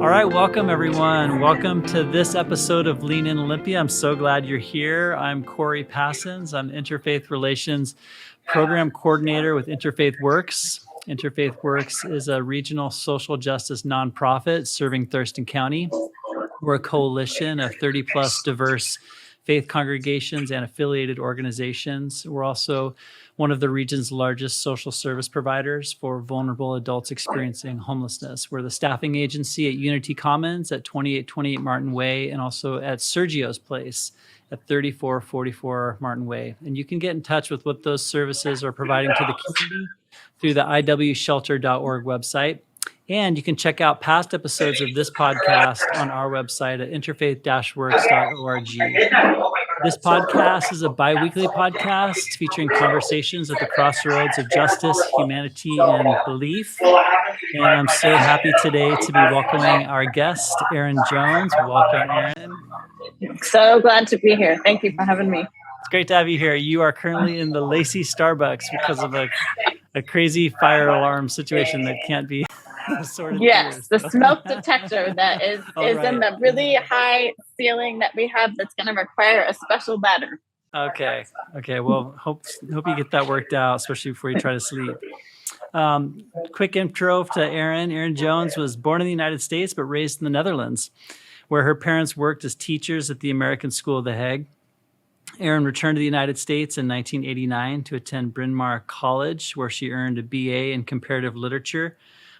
All right, welcome everyone. Welcome to this episode of Lean In Olympia. I'm so glad you're here. I'm Corey Passons. I'm Interfaith Relations Program Coordinator with Interfaith Works. Interfaith Works is a regional social justice nonprofit serving Thurston County. We're a coalition of 30 plus diverse faith congregations and affiliated organizations. We're also one of the region's largest social service providers for vulnerable adults experiencing homelessness. We're the staffing agency at Unity Commons at 2828 Martin Way and also at Sergio's Place at 3444 Martin Way. And you can get in touch with what those services are providing to the community through the iwshelter.org website. And you can check out past episodes of this podcast on our website at interfaith-works.org. This podcast is a bi-weekly podcast featuring conversations at the crossroads of justice, humanity, and belief. And I'm so happy today to be welcoming our guest, Erin Jones. Welcome, Erin. So glad to be here. Thank you for having me. It's great to have you here. You are currently in the Lacey Starbucks because of a crazy fire alarm situation that can't be sorted. Yes, the smoke detector that is in the really high ceiling that we have that's going to require a special ladder. Okay. Well, hope you get that worked out, especially before you try to sleep. Quick intro to Erin. Erin Jones was born in the United States but raised in the Netherlands, where her parents worked as teachers at the American School of the Hague. Erin returned to the United States in 1989 to attend Bryn Mawr College, where she earned a BA in comparative literature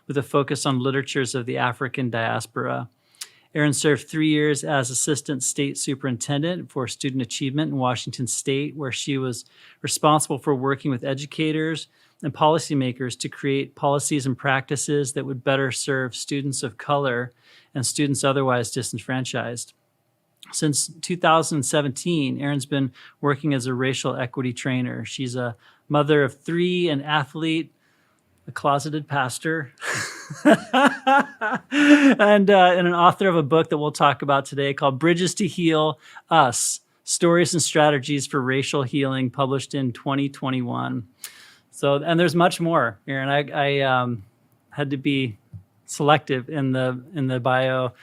with a focus on literatures of the African diaspora. Erin served 3 years as Assistant State Superintendent for Student Achievement in Washington State, where she was responsible for working with educators and policymakers to create policies and practices that would better serve students of color and students otherwise disenfranchised. Since 2017, Erin's been working as a racial equity trainer. She's a mother of three, an athlete, a closeted pastor, and an author of a book that we'll talk about today called Bridges to Heal Us, Stories and Strategies for Racial Healing, published in 2021. So, and there's much more, Erin. I had to be selective in the bio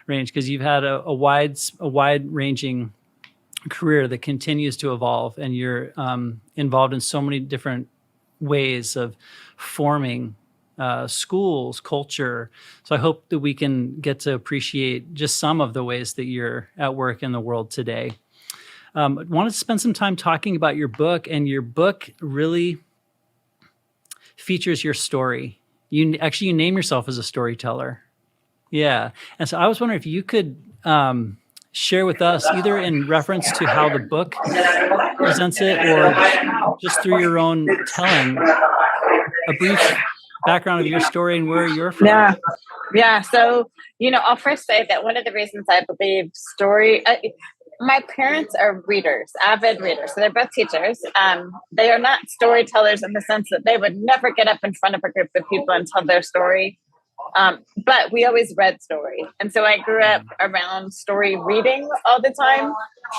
range because you've had a wide-ranging career that continues to evolve, and you're involved in so many different ways of forming schools, culture. So I hope that we can get to appreciate just some of the ways that you're at work in the world today. I wanted to spend some time talking about your book, and your book really features your story. You name yourself as a storyteller. Yeah. And so I was wondering if you could share with us, either in reference to how the book presents it or just through your own telling, a brief background of your story and where you're from. Yeah. So, I'll first say that one of the reasons I believe my parents are readers, avid readers. So they're both teachers. They are not storytellers in the sense that they would never get up in front of a group of people and tell their story. But we always read story. And so I grew up around story reading all the time.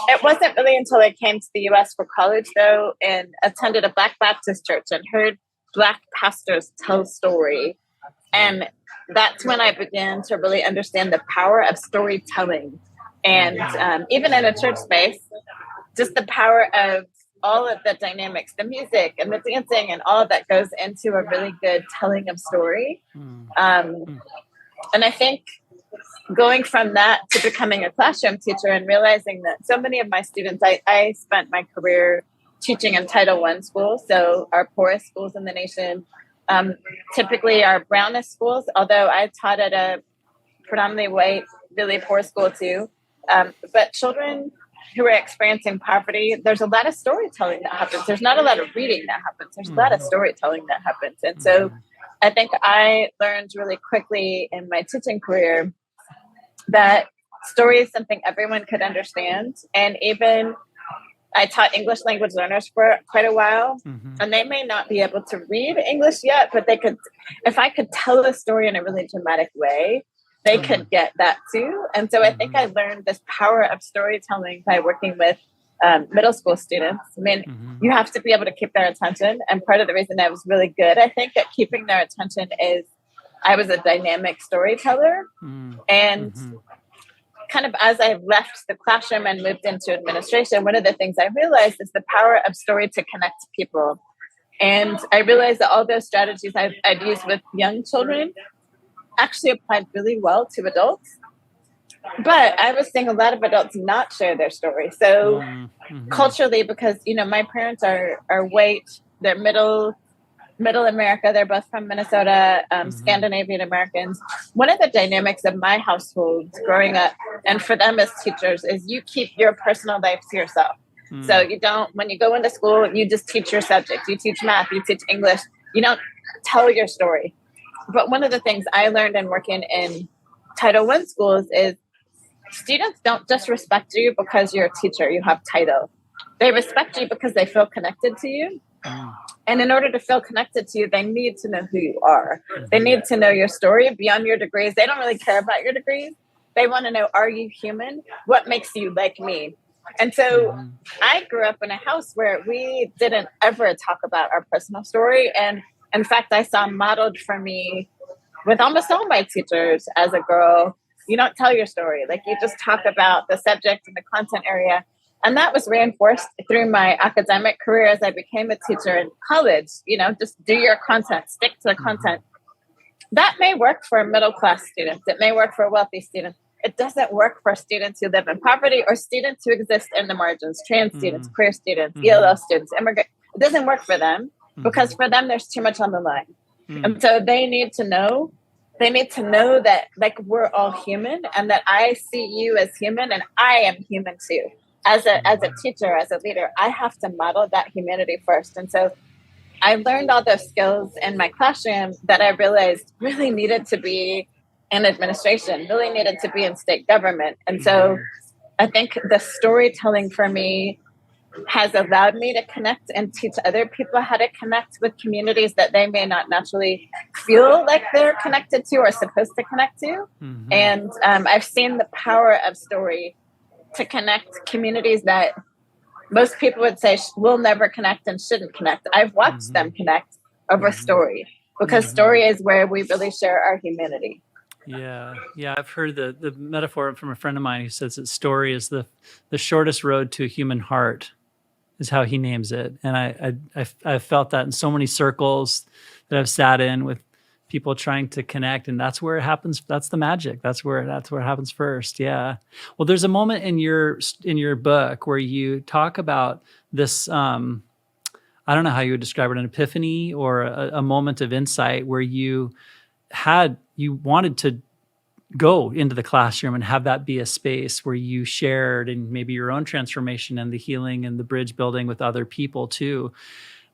It wasn't really until I came to the U.S. for college, though, and attended a Black Baptist church and heard Black pastors tell story. And that's when I began to really understand the power of storytelling. And even in a church space, just the power of all of the dynamics, the music and the dancing and all of that goes into a really good telling of story. And I think going from that to becoming a classroom teacher and realizing that so many of my students, I spent my career teaching in Title I schools, so our poorest schools in the nation, typically our brownest schools, although I taught at a predominantly white, really poor school too. But children who are experiencing poverty, there's a lot of storytelling that happens. There's not a lot of reading that happens. There's a lot of storytelling that happens. And so I think I learned really quickly in my teaching career that story is something everyone could understand. And even I taught English language learners for quite a while, and they may not be able to read English yet, but they could, if I could tell a story in a really dramatic way, they could get that too. And so I think I learned this power of storytelling by working with middle school students. I mean, you have to be able to keep their attention. And part of the reason I was really good, I think, at keeping their attention is I was a dynamic storyteller. And kind of as I left the classroom and moved into administration, one of the things I realized is the power of story to connect people. And I realized that all those strategies I'd used with young children actually applied really well to adults. But I was seeing a lot of adults not share their story. So culturally, because, my parents are white, they're middle America. They're both from Minnesota, Scandinavian Americans. One of the dynamics of my household growing up, and for them as teachers, is you keep your personal life to yourself. So you don't, when you go into school, you just teach your subjects. You teach math, you teach English. You don't tell your story. But one of the things I learned in working in Title I schools is students don't just respect you because you're a teacher, you have title. They respect you because they feel connected to you. And in order to feel connected to you, they need to know who you are. They need to know your story beyond your degrees. They don't really care about your degrees. They want to know, are you human? What makes you like me? And so I grew up in a house where we didn't ever talk about our personal story. And in fact, I saw modeled for me with almost all my teachers as a girl, you don't tell your story. Like, you just talk about the subject and the content area. And that was reinforced through my academic career as I became a teacher in college. Just do your content, stick to the content. That may work for middle-class students. It may work for wealthy students. It doesn't work for students who live in poverty or students who exist in the margins, trans students, queer students, ELL students, immigrant. It doesn't work for them because for them, there's too much on the line. And so they need to know that, like, we're all human and that I see you as human and I am human too. As a teacher, as a leader, I have to model that humanity first. And so I learned all those skills in my classroom that I realized really needed to be in administration, really needed to be in state government. And so I think the storytelling for me has allowed me to connect and teach other people how to connect with communities that they may not naturally feel like they're connected to or supposed to connect to. And I've seen the power of story to connect communities that most people would say will never connect and shouldn't connect. I've watched them connect over story because story is where we really share our humanity. Yeah. I've heard the metaphor from a friend of mine who says that story is the shortest road to a human heart, is how he names it. And I've felt that in so many circles that I've sat in with people trying to connect, and that's where it happens. That's the magic. That's where it happens first. Yeah. Well, there's a moment in your book where you talk about this. I don't know how you would describe it, an epiphany or a moment of insight where you wanted to go into the classroom and have that be a space where you shared and maybe your own transformation and the healing and the bridge building with other people too.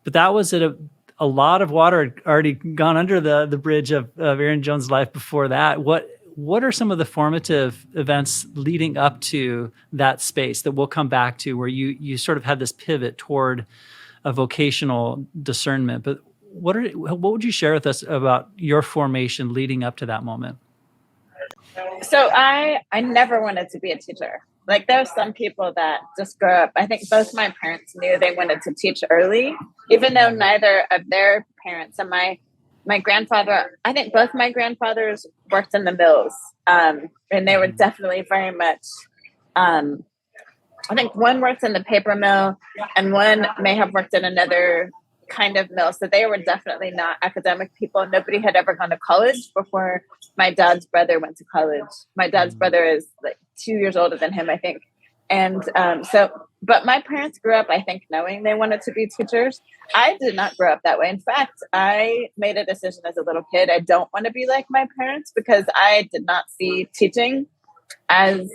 But that was at a lot of water had already gone under the bridge of Erin Jones' life before that. What are some of the formative events leading up to that space that we'll come back to, where you sort of had this pivot toward a vocational discernment? But what would you share with us about your formation leading up to that moment? So I never wanted to be a teacher. Like, there's some people that just grow up. I think both my parents knew they wanted to teach early, even though neither of their parents and my grandfather, I think both my grandfathers worked in the mills. And they were definitely very much, I think one worked in the paper mill and one may have worked in another kind of mill. So they were definitely not academic people. Nobody had ever gone to college before my dad's brother went to college. My dad's brother is like 2 years older than him, I think. And but my parents grew up, I think, knowing they wanted to be teachers. I did not grow up that way. In fact, I made a decision as a little kid. I don't want to be like my parents because I did not see teaching as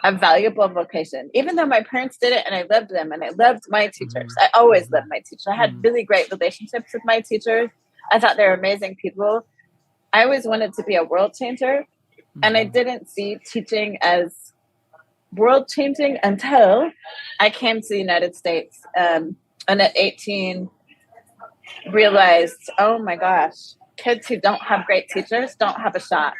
a valuable vocation, even though my parents did it and I loved them and I loved my teachers. I always loved my teachers. I had really great relationships with my teachers. I thought they were amazing people. I always wanted to be a world changer, and I didn't see teaching as world changing until I came to the United States. And at 18, realized, oh my gosh, kids who don't have great teachers don't have a shot.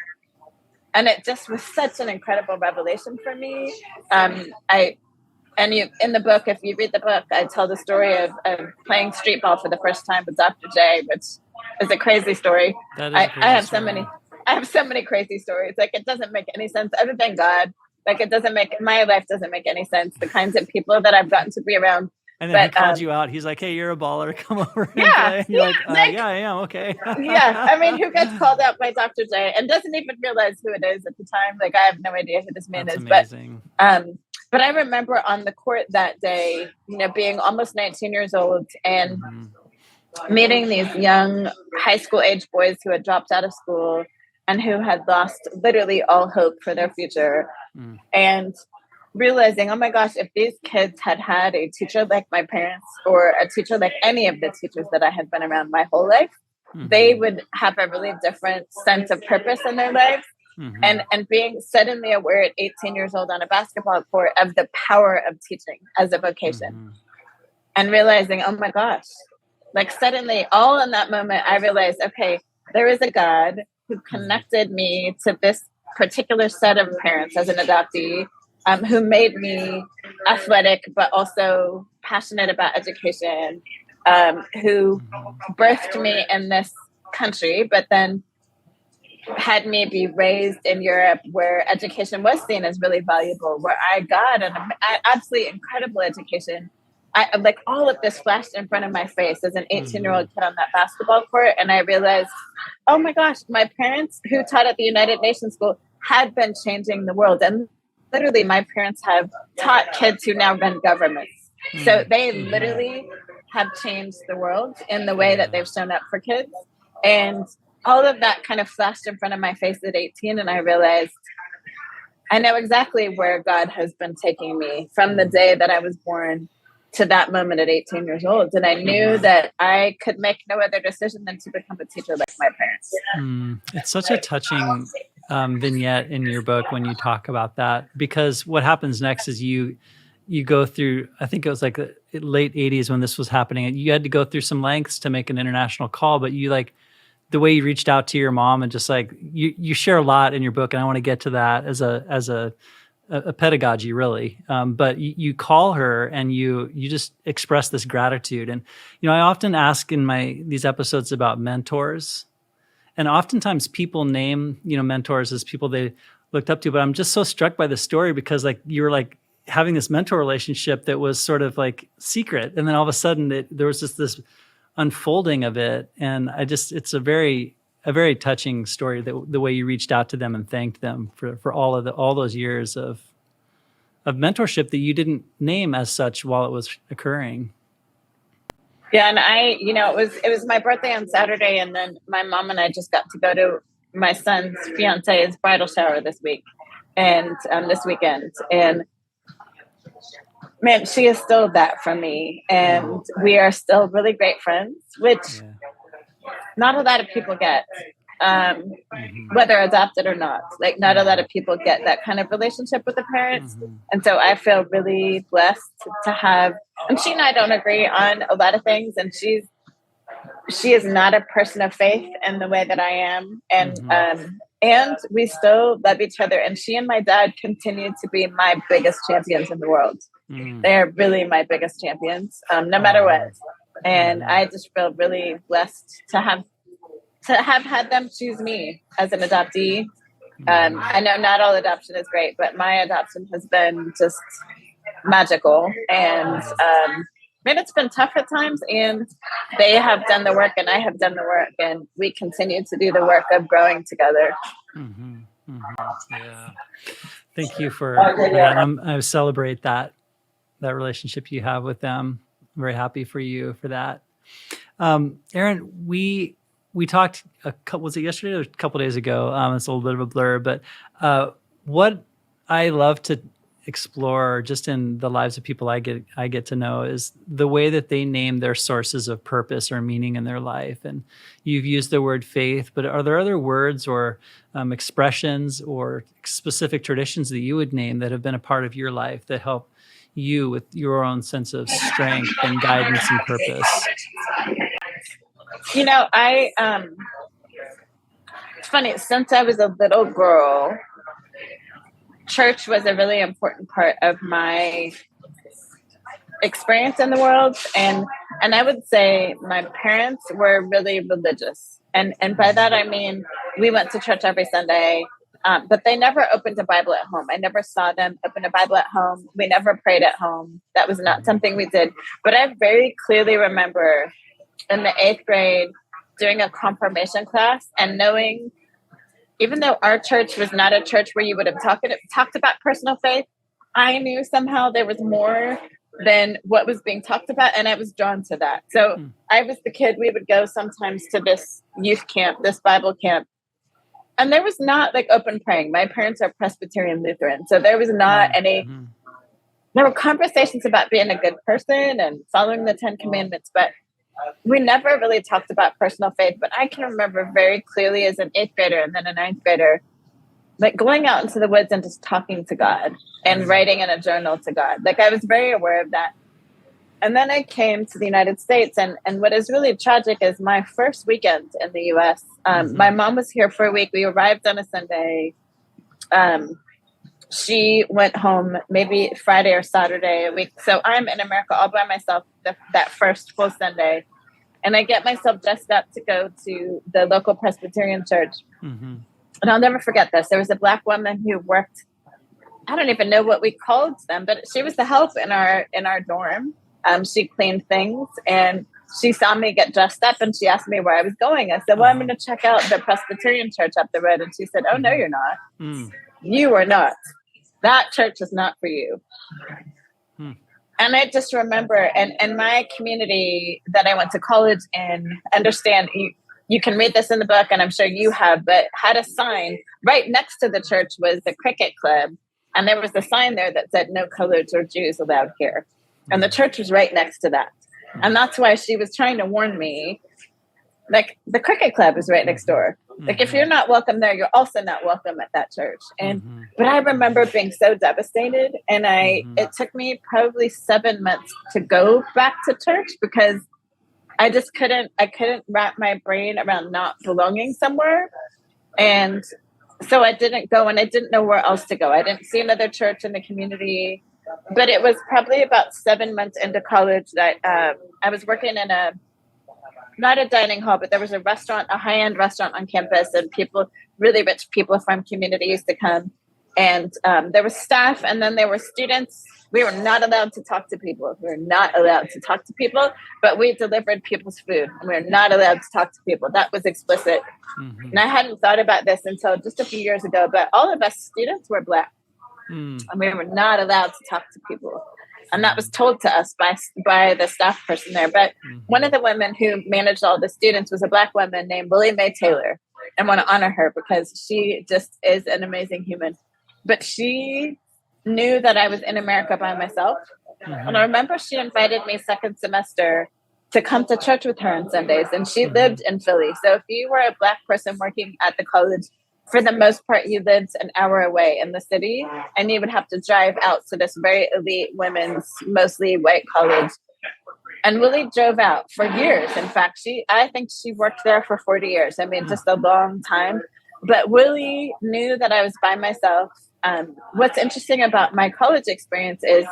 And it just was such an incredible revelation for me. In the book, if you read the book, I tell the story of playing street ball for the first time with Dr. J, which is a crazy story. That is a crazy I have story. so many. I have so many crazy stories. Like, it doesn't make any sense other than God. Like, my life doesn't make any sense. The kinds of people that I've gotten to be around. And then he But called you out. He's like, "Hey, you're a baller. Come over and yeah, play." And you're like, like, "Yeah, I am. Okay." yeah. I mean, who gets called out by Dr. J and doesn't even realize who it is at the time? Like, I have no idea who this man That's is. amazing. But I remember on the court that day, being almost 19 years old and meeting these young high school age boys who had dropped out of school and who had lost literally all hope for their future. And realizing, oh my gosh, if these kids had had a teacher like my parents or a teacher like any of the teachers that I had been around my whole life, they would have a really different sense of purpose in their lives. And being suddenly aware at 18 years old on a basketball court of the power of teaching as a vocation. And realizing, oh my gosh, like suddenly all in that moment, I realized, okay, there is a God who connected me to this particular set of parents as an adoptee, who made me athletic, but also passionate about education, who birthed me in this country, but then had me be raised in Europe where education was seen as really valuable, where I got an absolutely incredible education. Like all of this flashed in front of my face as an 18-year-old kid on that basketball court. And I realized, oh my gosh, my parents who taught at the United Nations School had been changing the world. And literally my parents have taught kids who now run governments. So they literally have changed the world in the way that they've shown up for kids. And all of that kind of flashed in front of my face at 18. And I realized I know exactly where God has been taking me from the day that I was born to that moment at 18 years old. And I knew that I could make no other decision than to become a teacher like my parents. It's such a touching vignette in your book when you talk about that, because what happens next is you go through, I think it was like the late 80s when this was happening, and you had to go through some lengths to make an international call, but you like the way you reached out to your mom and just like you share a lot in your book, and I want to get to that as a pedagogy really. But you call her and you just express this gratitude. And, I often ask in these episodes about mentors, and oftentimes people name, mentors as people they looked up to, but I'm just so struck by the story because like you were like having this mentor relationship that was sort of like secret. And then all of a sudden there was just this unfolding of it. And it's a very touching story, the way you reached out to them and thanked them for all those years of mentorship that you didn't name as such while it was occurring. Yeah. And it was my birthday on Saturday, and then my mom and I just got to go to my son's fiance's bridal shower this week and this weekend. And man, she is still that for me. And we are still really great friends, which not a lot of people get, whether adopted or not. Like, not a lot of people get that kind of relationship with the parents. And so I feel really blessed to have, and she and I don't agree on a lot of things. And she is not a person of faith in the way that I am. And we still love each other. And she and my dad continue to be my biggest champions in the world. They're really my biggest champions, no matter what. And I just feel really blessed to have had them choose me as an adoptee. I know not all adoption is great, but my adoption has been just magical. And maybe it's been tough at times, and they have done the work and I have done the work, and we continue to do the work of growing together. Yeah. Thank you for that. I celebrate that relationship you have with them. I'm very happy for you for that. Erin, we talked was it yesterday or a couple of days ago? It's a little bit of a blur, but what I love to explore just in the lives of people I get to know is the way that they name their sources of purpose or meaning in their life. And you've used the word faith, but are there other words or expressions or specific traditions that you would name that have been a part of your life that help you with your own sense of strength and guidance and purpose? It's funny, since I was a little girl, church was a really important part of my experience in the world. And And I would say my parents were really religious. And by that, I mean, we went to church every Sunday, but they never opened a Bible at home. I never saw them open a Bible at home. We never prayed at home. That was not something we did. But I very clearly remember in the 8th grade doing a confirmation class and knowing, even though our church was not a church where you would have talked about personal faith, I knew somehow there was more than what was being talked about, and I was drawn to that. So I was the kid, we would go sometimes to this youth camp, this Bible camp, and there was not like open praying. My parents are Presbyterian Lutheran, so there was not any, there were conversations about being a good person and following the 10 Commandments, but we never really talked about personal faith. But I can remember very clearly as an 8th grader and then a 9th grader, like going out into the woods and just talking to God and writing in a journal to God. Like I was very aware of that. And then I came to the United States. And what is really tragic is my first weekend in the US, my mom was here for a week. We arrived on a Sunday. She went home maybe Friday or Saturday a week. So I'm in America all by myself that first full Sunday. And I get myself dressed up to go to the local Presbyterian church. And I'll never forget this. There was a Black woman who worked, I don't even know what we called them, but she was the help in our dorm. She cleaned things and she saw me get dressed up and she asked me where I was going. I said, well, I'm going to check out the Presbyterian church up the road. And she said, oh, no, you're not. You are not. That church is not for you. And I just remember, and my community that I went to college in, understand, you can read this in the book, and I'm sure you have, but had a sign right next to the church was the cricket club. And there was a sign there that said, no coloreds or Jews allowed here. And the church was right next to that. And that's why she was trying to warn me, like the cricket club is right next door. Like if you're not welcome there, you're also not welcome at that church. And but I remember being so devastated, and it took me probably 7 months to go back to church because I couldn't wrap my brain around not belonging somewhere. And so I didn't go, and I didn't know where else to go. I didn't see another church in the community. But it was probably about 7 months into college that I was working in not a dining hall, but there was a restaurant, a high-end restaurant on campus, and really rich people from community used to come. And there was staff, and then there were students. We were not allowed to talk to people. We were not allowed to talk to people, but we delivered people's food, and we were not allowed to talk to people. That was explicit. And I hadn't thought about this until just a few years ago, but all of us students were Black, and we were not allowed to talk to people. And that was told to us by the staff person there. But one of the women who managed all the students was a Black woman named Willie Mae Taylor. I want to honor her because she just is an amazing human. But she knew that I was in America by myself. And I remember she invited me second semester to come to church with her on Sundays. And she lived in Philly. So if you were a Black person working at the college, for the most part, you lived an hour away in the city, and you would have to drive out to this very elite women's, mostly white college. And Willie drove out for years. In fact, I think she worked there for 40 years. I mean, just a long time. But Willie knew that I was by myself. What's interesting about my college experience is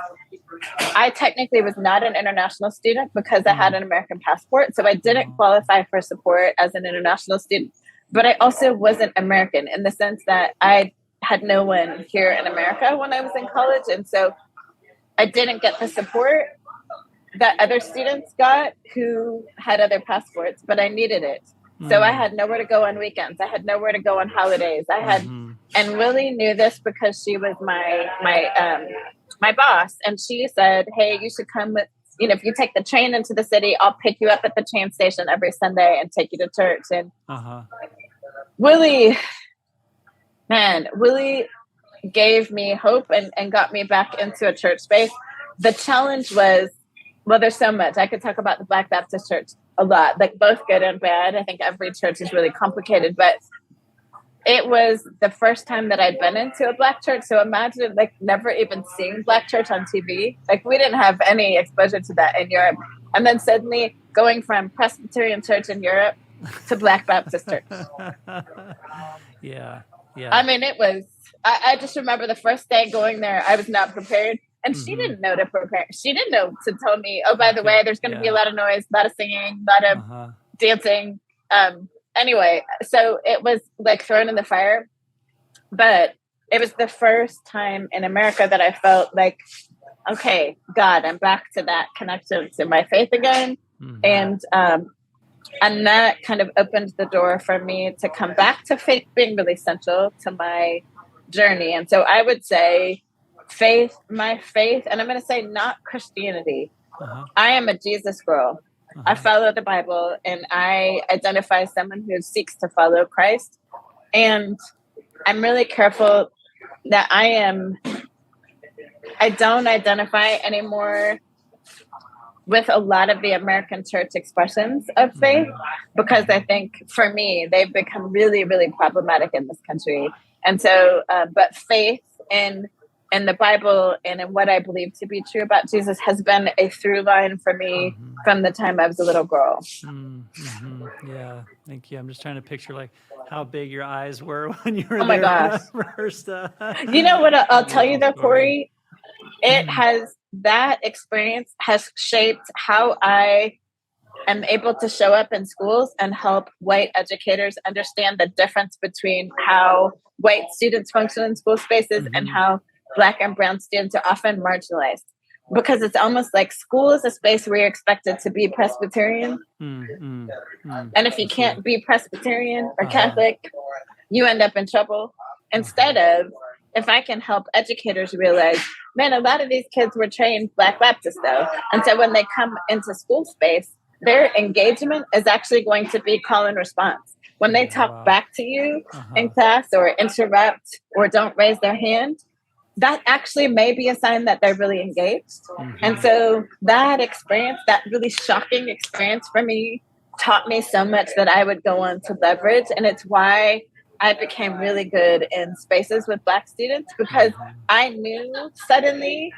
I technically was not an international student because I had an American passport. So I didn't qualify for support as an international student. But I also wasn't American in the sense that I had no one here in America when I was in college. And so I didn't get the support that other students got who had other passports, but I needed it. So I had nowhere to go on weekends. I had nowhere to go on holidays. And Willie knew this because she was my boss. And she said, hey, you should come with, if you take the train into the city, I'll pick you up at the train station every Sunday and take you to church. And Willie gave me hope and got me back into a church space. The challenge was, well, there's so much. I could talk about the Black Baptist Church a lot, like both good and bad. I think every church is really complicated, but it was the first time that I'd been into a Black church. So imagine like never even seeing Black church on TV. Like we didn't have any exposure to that in Europe. And then suddenly going from Presbyterian church in Europe to Black Baptist church. Yeah. I mean, it was, I just remember the first day going there, I was not prepared. And she didn't know to prepare. She didn't know to tell me, oh, by the way, there's going to be a lot of noise, a lot of singing, a lot of dancing. Anyway, so it was like thrown in the fire. But it was the first time in America that I felt like, okay, God, I'm back to that connection to my faith again. And that kind of opened the door for me to come back to faith being really central to my journey. And so I would say my faith, and I'm going to say not Christianity. I am a Jesus girl. I follow the Bible, and I identify as someone who seeks to follow Christ. And I'm really careful that I don't identify anymore with a lot of the American church expressions of faith, because I think for me, they've become really, really problematic in this country. And so, but faith in the Bible and in what I believe to be true about Jesus has been a through line for me from the time I was a little girl. Yeah, thank you. I'm just trying to picture like how big your eyes were when you were oh my gosh. first. You know what I'll tell you though, Corey? That experience has shaped how I am able to show up in schools and help white educators understand the difference between how white students function in school spaces and how Black and brown students are often marginalized. Because it's almost like school is a space where you're expected to be Presbyterian. And if you can't be Presbyterian or Catholic, you end up in trouble. Instead of, if I can help educators realize, man, a lot of these kids were trained Black Baptist though. And so when they come into school space, their engagement is actually going to be call and response. When they talk back to you in class or interrupt or don't raise their hand, that actually may be a sign that they're really engaged. And so that experience, that really shocking experience for me, taught me so much that I would go on to leverage. And it's why I became really good in spaces with Black students, because I knew suddenly,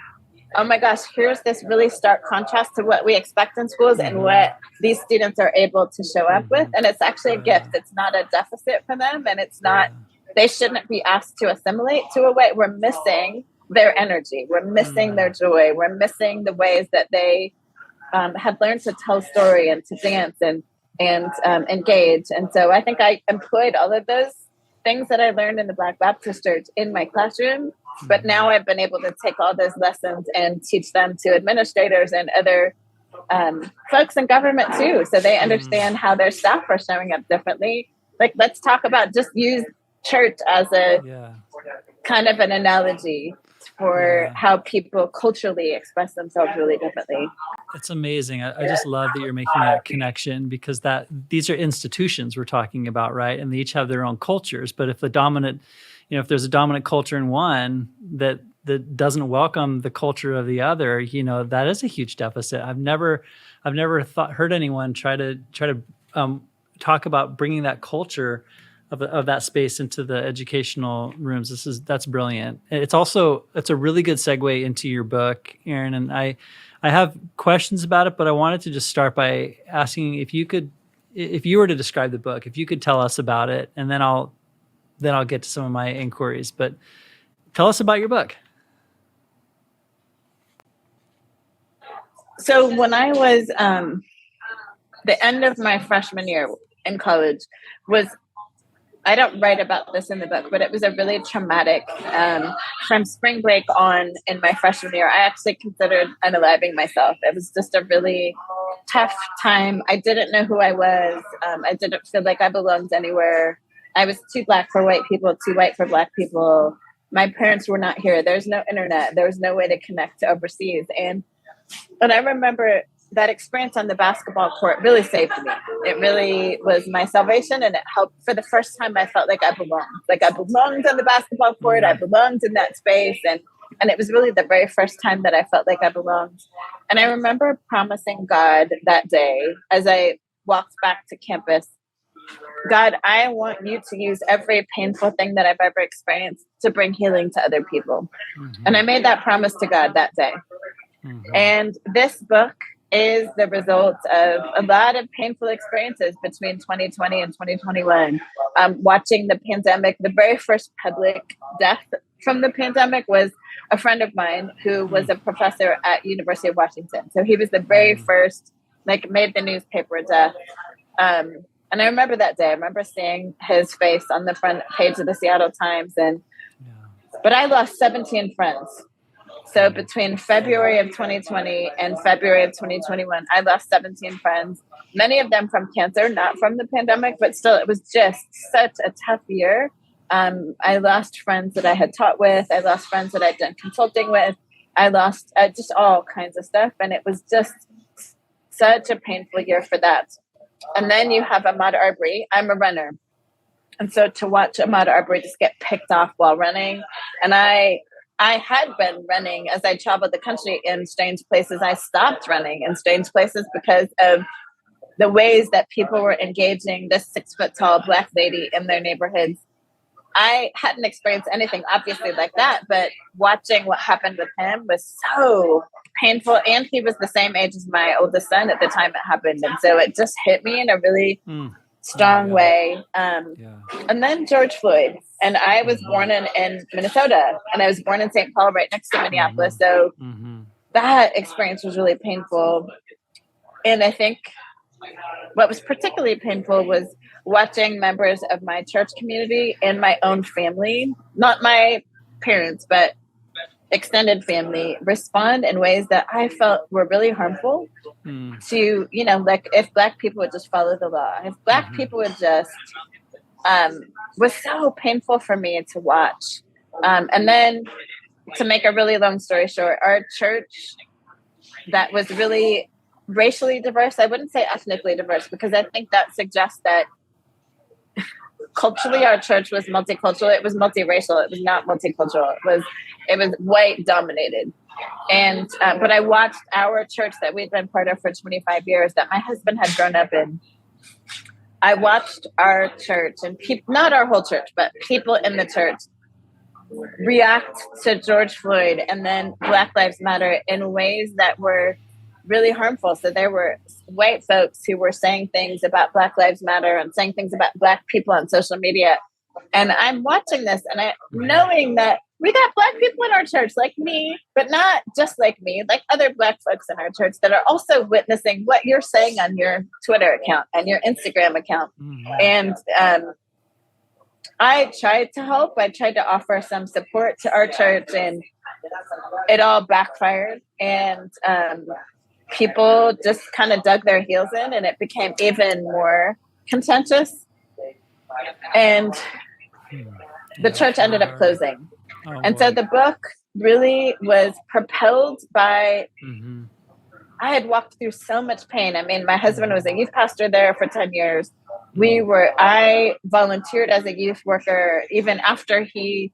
oh my gosh, here's this really stark contrast to what we expect in schools and what these students are able to show up with. And it's actually a gift. It's not a deficit for them. And it's not, they shouldn't be asked to assimilate to a way. We're missing their energy. We're missing their joy. We're missing the ways that they have learned to tell story and to dance and engage. And so I think I employed all of those things that I learned in the Black Baptist Church in my classroom. But now I've been able to take all those lessons and teach them to administrators and other folks in government too. So they understand how their staff are showing up differently. Like, let's talk about, just use church as a kind of an analogy for how people culturally express themselves really differently. It's amazing. I just love that you're making that connection, because these are institutions we're talking about, right? And they each have their own cultures. But if the dominant, if there's a dominant culture in one that doesn't welcome the culture of the other, that is a huge deficit. I've never heard anyone try to talk about bringing that culture of that space into the educational rooms. That's brilliant. It's a really good segue into your book, Erin. And I have questions about it, but I wanted to just start by asking if you were to describe the book, if you could tell us about it, and then I'll get to some of my inquiries. But tell us about your book. So when I was the end of my freshman year in college I don't write about this in the book, but it was a really traumatic, from spring break on in my freshman year, I actually considered unaliving myself. It was just a really tough time. I didn't know who I was. I didn't feel like I belonged anywhere. I was too Black for white people, too white for Black people. My parents were not here. There's no internet. There was no way to connect to overseas. And I remember that experience on the basketball court really saved me. It really was my salvation, and it helped. For the first time, I felt like I belonged. Like I belonged on the basketball court. I belonged in that space. And it was really the very first time that I felt like I belonged. And I remember promising God that day as I walked back to campus, God, I want you to use every painful thing that I've ever experienced to bring healing to other people. And I made that promise to God that day. And this book is the result of a lot of painful experiences between 2020 and 2021. Watching the pandemic, the very first public death from the pandemic was a friend of mine who was a professor at University of Washington. So he was the very first, like, made the newspaper death. And I remember that day. I remember seeing his face on the front page of the Seattle Times. But I lost 17 friends. So between February of 2020 and February of 2021, I lost 17 friends, many of them from cancer, not from the pandemic, but still, it was just such a tough year. I lost friends that I had taught with. I lost friends that I'd done consulting with. I lost just all kinds of stuff. And it was just such a painful year for that. And then you have Ahmaud Arbery. I'm a runner. And so to watch Ahmaud Arbery just get picked off while running, and I had been running as I traveled the country in strange places. I stopped running in strange places because of the ways that people were engaging this 6-foot-tall Black lady in their neighborhoods. I hadn't experienced anything obviously like that, but watching what happened with him was so painful. And he was the same age as my oldest son at the time it happened. And so it just hit me in a really strong way. And then George Floyd. And I was born in Minnesota, and I was born in St. Paul, right next to Minneapolis. So that experience was really painful. And I think what was particularly painful was watching members of my church community and my own family, not my parents, but extended family, respond in ways that I felt were really harmful to, like if Black people would just follow the law, if Black people would just, was so painful for me to watch. And then to make a really long story short, our church that was really racially diverse, I wouldn't say ethnically diverse, because I think that suggests that culturally our church was multicultural. It was multiracial. It was not multicultural. It was white dominated. And but I watched our church that we'd been part of for 25 years that my husband had grown up in. I watched our church and people, not our whole church, but people in the church react to George Floyd and then Black Lives Matter in ways that were really harmful. So there were white folks who were saying things about Black Lives Matter and saying things about Black people on social media. And I'm watching this and knowing that we got Black people in our church like me, but not just like me, like other Black folks in our church that are also witnessing what you're saying on your Twitter account and your Instagram account. And I tried to help. I tried to offer some support to our church, and it all backfired. And people just kind of dug their heels in, and it became even more contentious. And the church ended up closing. And so the book really was propelled by, I had walked through so much pain. I mean, my husband was a youth pastor there for 10 years. I volunteered as a youth worker. Even after he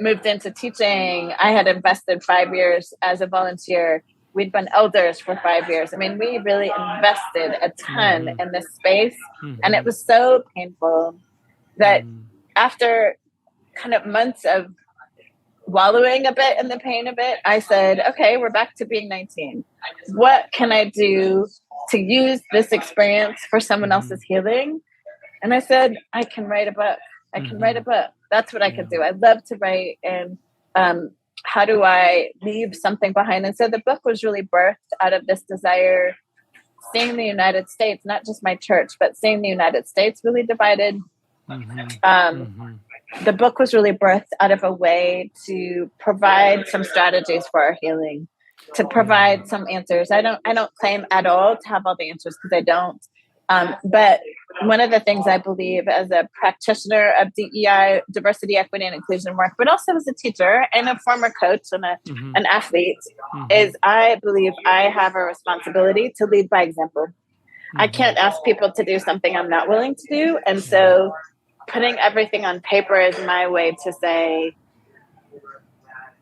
moved into teaching, I had invested 5 years as a volunteer. We'd been elders for 5 years. I mean, we really invested a ton in this space. And it was so painful that after kind of months of wallowing a bit in the pain of it, I said, okay, we're back to being 19. What can I do to use this experience for someone else's healing? And I said, I can write a book. I can write a book. That's what I could do. I love to write. And how do I leave something behind? And so the book was really birthed out of this desire, seeing the United States, not just my church, but seeing the United States really divided. The book was really birthed out of a way to provide some strategies for our healing, to provide some answers. I don't claim at all to have all the answers, because I don't. But one of the things I believe as a practitioner of DEI, diversity, equity, and inclusion work, but also as a teacher and a former coach and an athlete, is I believe I have a responsibility to lead by example. I can't ask people to do something I'm not willing to do. And so putting everything on paper is my way to say,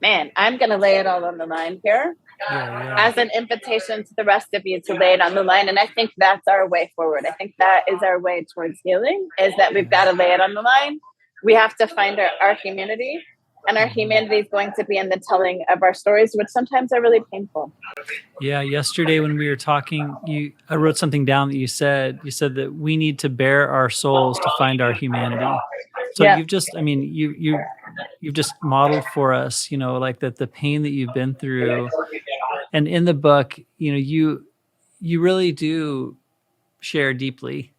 man, I'm going to lay it all on the line here. As an invitation to the rest of you to lay it on the line. And I think that's our way forward. I think that is our way towards healing, is that we've got to lay it on the line. We have to find our humanity, and our humanity is going to be in the telling of our stories, which sometimes are really painful. Yeah. Yesterday when we were talking, I wrote something down that you said that we need to bare our souls to find our humanity. So Yeah. you've just, I mean, you've just modeled for us, like that the pain that you've been through. And in the book, you really do share deeply.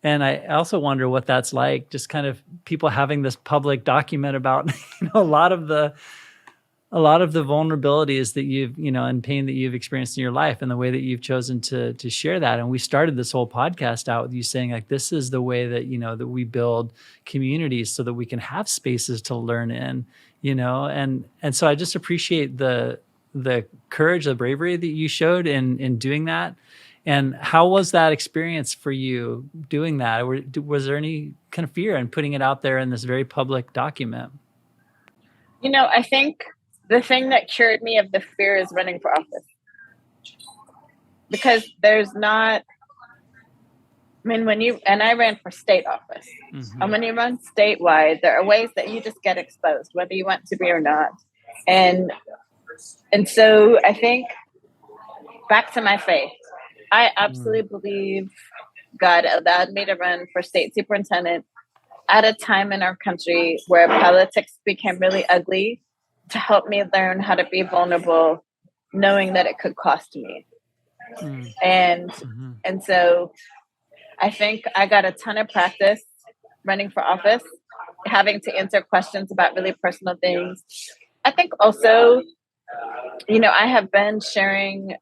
And I also wonder what that's like, just kind of people having this public document about, a lot of the vulnerabilities that you've, and pain that you've experienced in your life, and the way that you've chosen to share that. And we started this whole podcast out with you saying, like, this is the way that, that we build communities so that we can have spaces to learn in, and so I just appreciate the courage, the bravery that you showed in doing that. And how was that experience for you doing that? Or was there any kind of fear in putting it out there in this very public document? I think the thing that cured me of the fear is running for office. Because there's not, I mean, I ran for state office. Mm-hmm. And when you run statewide, there are ways that you just get exposed, whether you want to be or not. And so I think back to my faith, I absolutely believe God allowed me to run for state superintendent at a time in our country where politics became really ugly, to help me learn how to be vulnerable, knowing that it could cost me. And so I think I got a ton of practice running for office, having to answer questions about really personal things. I think also, I have been sharing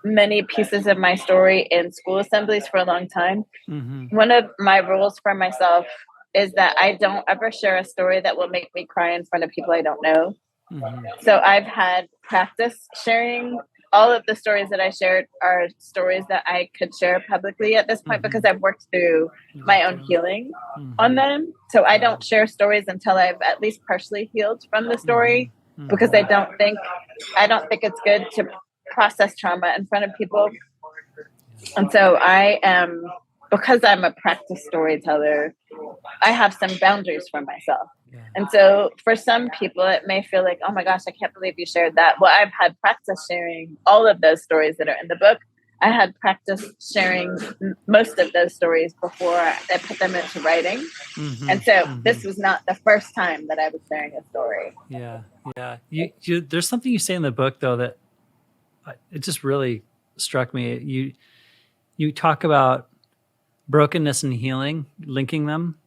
many pieces of my story in school assemblies for a long time. One of my rules for myself is that I don't ever share a story that will make me cry in front of people I don't know. So I've had practice sharing. All of the stories that I shared are stories that I could share publicly at this point, because I've worked through my own healing on them. So I don't share stories until I've at least partially healed from the story, because I don't think it's good to process trauma in front of people. And so because I'm a practice storyteller, I have some boundaries for myself. And so for some people, it may feel like, oh my gosh, I can't believe you shared that. Well, I've had practice sharing all of those stories that are in the book. I had practice sharing most of those stories before I put them into writing. And so this was not the first time that I was sharing a story. Yeah. There's something you say in the book, though, that it just really struck me. You talk about brokenness and healing, linking them,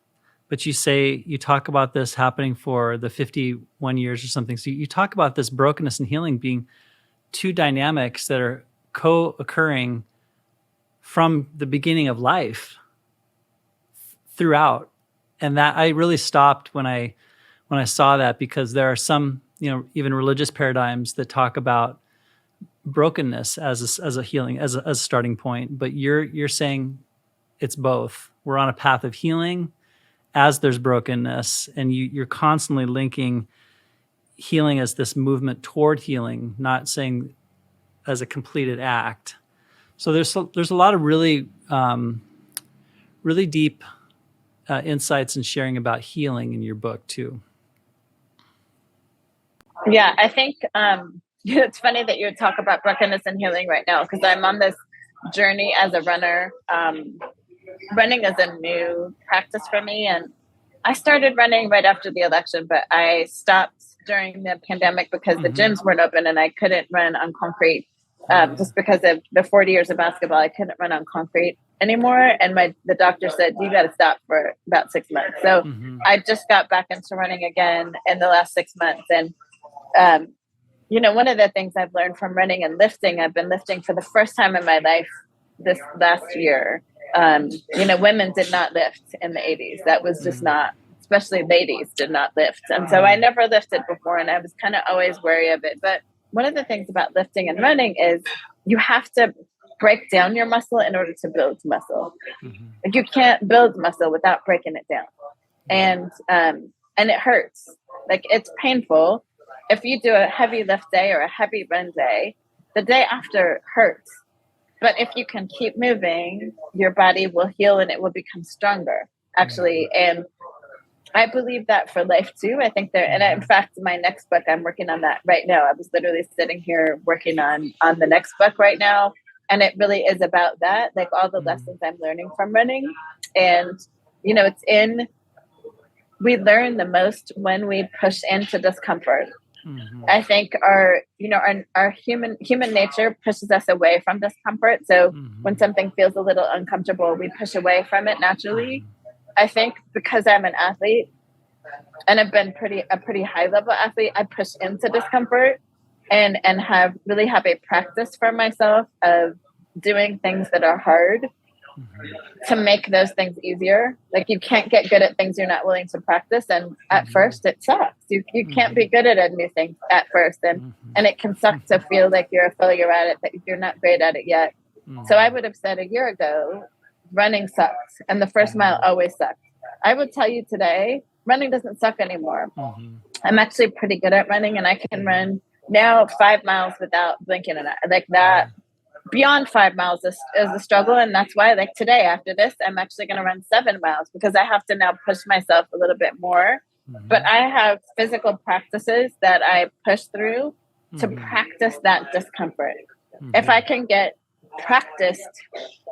but you talk about this happening for the 51 years or something. So you talk about this brokenness and healing being two dynamics that are co-occurring from the beginning of life throughout. And that I really stopped when I saw that, because there are some, even religious paradigms that talk about brokenness as a healing, as a starting point. But you're saying it's both. We're on a path of healing as there's brokenness, and you're constantly linking healing as this movement toward healing, not saying as a completed act. So there's a lot of really really deep insights and sharing about healing in your book too. Yeah, I think it's funny that you would talk about brokenness and healing right now, because I'm on this journey as a runner. Running is a new practice for me, and I started running right after the election, but I stopped during the pandemic because the gyms weren't open and I couldn't run on concrete. Just because of the 40 years of basketball, I couldn't run on concrete anymore. And the doctor said, you got to stop for about 6 months. So I just got back into running again in the last 6 months. And, one of the things I've learned from running and lifting, I've been lifting for the first time in my life this last year. Women did not lift in the 80s. That was just not, especially ladies did not lift. And so I never lifted before, and I was kind of always wary of it. But one of the things about lifting and running is you have to break down your muscle in order to build muscle. Like, you can't build muscle without breaking it down. And it hurts. Like, it's painful. If you do a heavy lift day or a heavy run day, the day after hurts. But if you can keep moving, your body will heal and it will become stronger, actually. And I believe that for life too. I think and in fact, my next book, I'm working on that right now. I was literally sitting here working on the next book right now. And it really is about that, like all the lessons I'm learning from running. And, it's in we learn the most when we push into discomfort. Mm-hmm. I think our human nature pushes us away from discomfort. So when something feels a little uncomfortable, we push away from it naturally. I think because I'm an athlete and I've been a pretty high level athlete, I push into discomfort and have a practice for myself of doing things that are hard to make those things easier. Like, you can't get good at things you're not willing to practice. And at first it sucks. You can't be good at a new thing at first. And it can suck to feel like you're a failure at it, that you're not great at it yet. So I would have said a year ago, running sucks. And the first mile always sucks. I would tell you today, running doesn't suck anymore. I'm actually pretty good at running, and I can run now 5 miles without blinking an eye. Like that. Beyond 5 miles is a struggle. And that's why, like, today after this, I'm actually going to run 7 miles because I have to now push myself a little bit more. But I have physical practices that I push through to practice that discomfort. If I can get practiced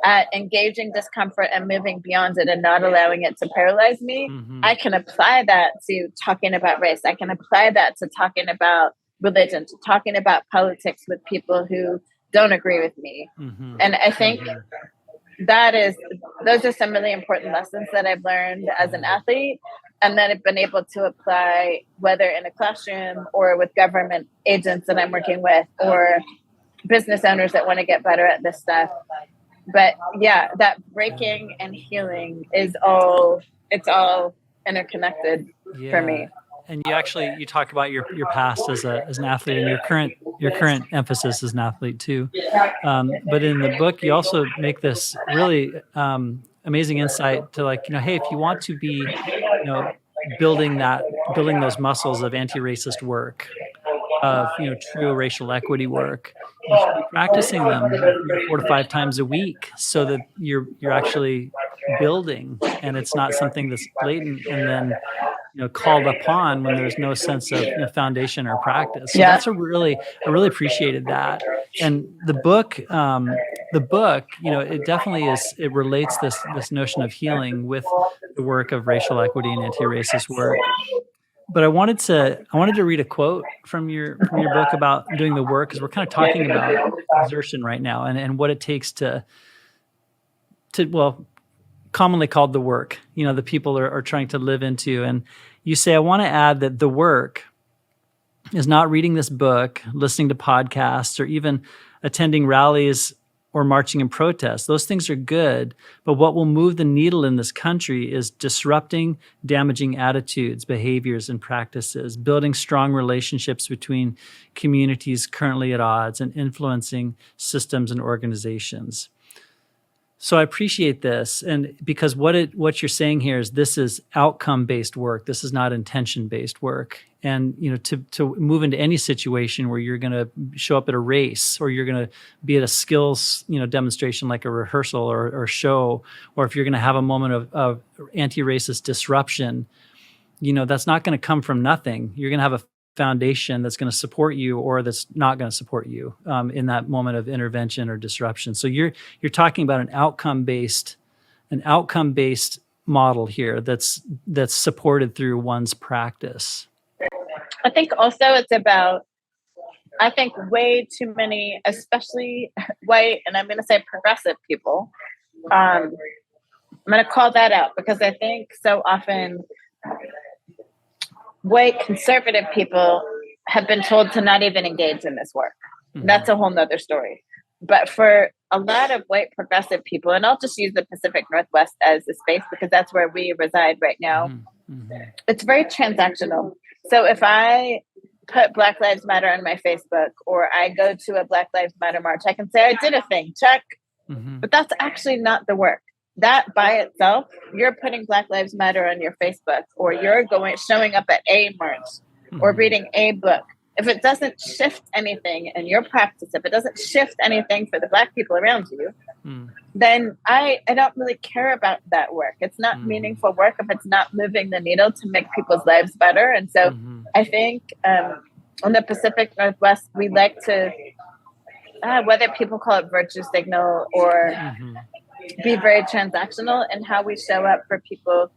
at engaging discomfort and moving beyond it and not allowing it to paralyze me, I can apply that to talking about race. I can apply that to talking about religion, to talking about politics with people who don't agree with me. And I think those are some really important lessons that I've learned as an athlete, and that I've been able to apply, whether in a classroom or with government agents that I'm working with, or business owners that want to get better at this stuff. But yeah, that breaking and healing it's all interconnected for me. And you talk about your past as an athlete, and your current emphasis as an athlete too. But in the book, you also make this really amazing insight to, like, hey, if you want to be, building those muscles of anti-racist work, of true racial equity work, you should be practicing them 4 to 5 times a week, so that you're actually building, and it's not something that's blatant and then called upon when there's no sense of foundation or practice. So that's I really appreciated that. And the book, it definitely is. It relates this notion of healing with the work of racial equity and anti-racist work. But I wanted to read a quote from your book about doing the work, because we're kind of talking about exertion right now, and what it takes to commonly called the work, the people are trying to live into. And you say, I want to add that the work is not reading this book, listening to podcasts, or even attending rallies or marching in protest. Those things are good, but what will move the needle in this country is disrupting damaging attitudes, behaviors, and practices, building strong relationships between communities currently at odds, and influencing systems and organizations. So I appreciate this, and because what you're saying here is this is outcome-based work. This is not intention-based work. And to move into any situation where you're going to show up at a race, or you're going to be at a skills demonstration like a rehearsal or show, or if you're going to have a moment of anti-racist disruption, that's not going to come from nothing. You're going to have a foundation that's going to support you, or that's not going to support you in that moment of intervention or disruption. So you're talking about an outcome-based model here that's supported through one's practice. I think also it's about, way too many, especially white, and I'm going to say progressive people. I'm going to call that out, because I think so often white conservative people have been told to not even engage in this work. That's a whole nother story. But for a lot of white progressive people, and I'll just use the Pacific Northwest as a space because that's where we reside right now, it's very transactional. So if I put Black Lives Matter on my Facebook, or I go to a Black Lives Matter march, I can say I did a thing, check. But that's actually not the work. That by itself, you're putting Black Lives Matter on your Facebook, or you're showing up at a march, or reading a book. If it doesn't shift anything in your practice, if it doesn't shift anything for the Black people around you, then I don't really care about that work. It's not meaningful work if it's not moving the needle to make people's lives better. And so I think in the Pacific Northwest, we like to, whether people call it virtue signal or be very transactional in how we show up for people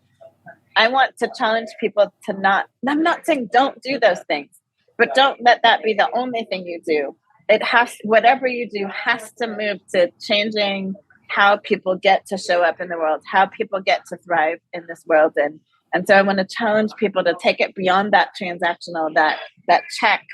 I want to challenge people to not, I'm not saying don't do those things, but don't let that be the only thing you do. It has, whatever you do has to move to changing how people get to show up in the world, how people get to thrive in this world. And so I want to challenge people to take it beyond that transactional, that check,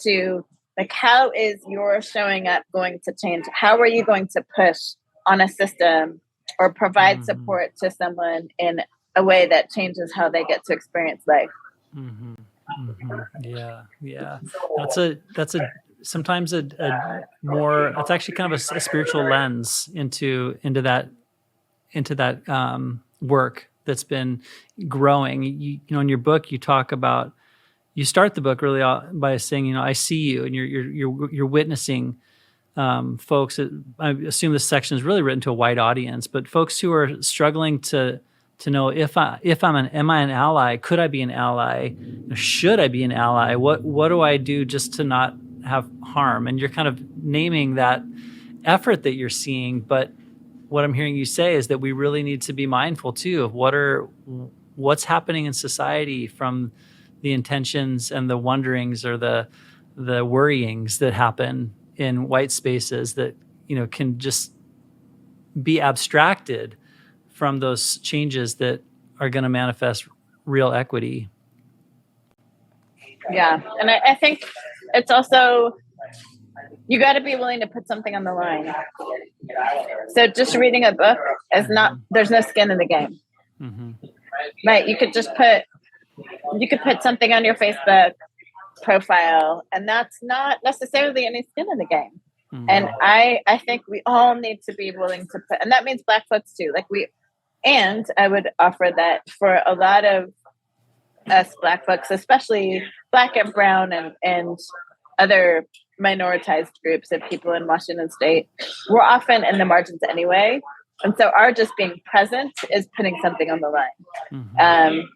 to like, how is your showing up going to change? How are you going to push on a system or provide support to someone in a way that changes how they get to experience life? Yeah. That's sometimes a more, it's actually kind of a spiritual lens into that work that's been growing. You know, in your book, you talk about, you start the book really by saying, you know, I see you, and you're witnessing folks. I assume this section is really written to a wide audience, but folks who are struggling to know am I an ally? Could I be an ally? Should I be an ally? What do I do just to not have harm? And you're kind of naming that effort that you're seeing, but what I'm hearing you say is that we really need to be mindful too of what's happening in society, from the intentions and the wonderings or the worryings that happen in white spaces that, you know, can just be abstracted from those changes that are going to manifest real equity. Yeah. And I think it's also, you got to be willing to put something on the line. So just reading a book is not, there's no skin in the game. Right. You could put something on your Facebook profile, and that's not necessarily any skin in the game. And I think we all need to be willing to put, and that means Black folks too. And I would offer that for a lot of us Black folks, especially Black and Brown and other minoritized groups of people in Washington State, we're often in the margins anyway. And so our just being present is putting something on the line.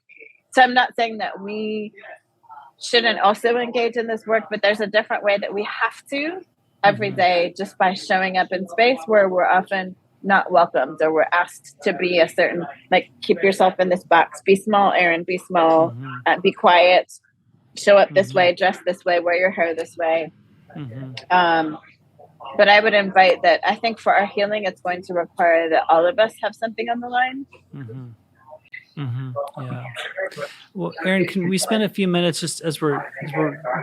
So I'm not saying that we shouldn't also engage in this work, but there's a different way that we have to every day, just by showing up in space where we're often not welcomed, or we're asked to be a certain, like, keep yourself in this box, be small, Erin, be small, be quiet, show up this way, dress this way, wear your hair this way. But I would invite that. I think for our healing, it's going to require that all of us have something on the line. Yeah. Well, Erin, can we spend a few minutes just as we're